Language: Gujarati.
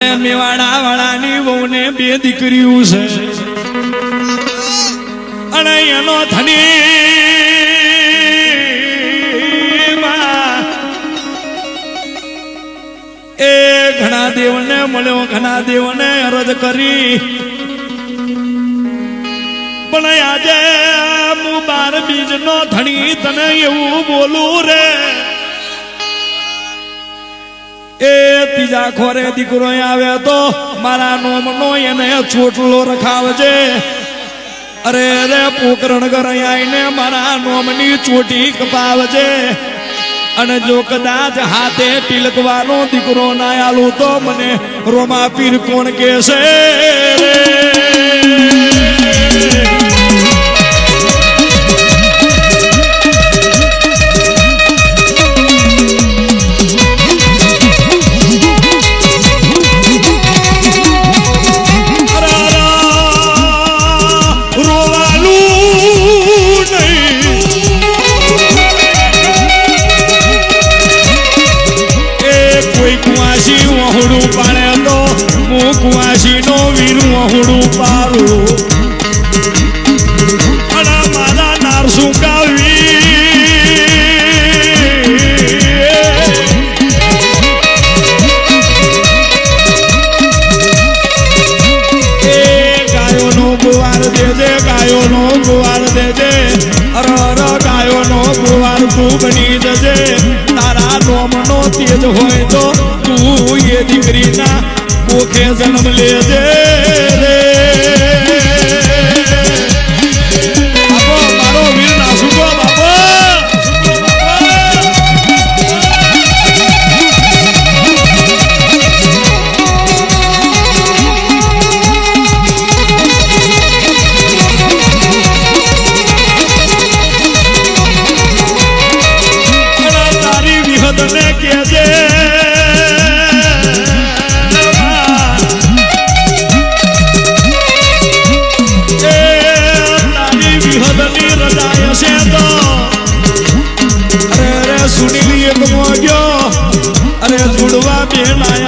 મેવાડા વાળાની વહુને બે દીકરીઓ છે અને એનો ધણી એ ઘણા દેવને મળ્યો, ઘણા દેવને અરજ કરી, પણ આજે હું 12 બીજનો ધણી તને એવું બોલું રે, એ ત્રીજા ખોરે દીકરો આવે તો મારા નોમનો એને ચોટલો રખાવજે. અરે રે પોકરણ ઘરે આવીને મારા નોમની ચોટી કપાવજે. અને જો કદાચ હાથે તિલકવાનો દીકરો ના આલું તો મને રોમા પીર કોણ કહેશે રે. કુવાસી નો વીરું અહુડું પારું અને મારા નારસું કાવી ગાયો નો ગુવાર દેજે, ગાયો નો ગુવાર દેજે. અર ગાયો નો ગુવાર તું બની જજે. તારા નોમ નો તેજ હોય તો તું એ દીકરીના મુખે જન્મ લેજે રે. બાપો મારો વીર નાસુકો બાપો. તારી વિહદ ને કેજે સુનીલી એક મોજો. અરે જોડવા બેન આયા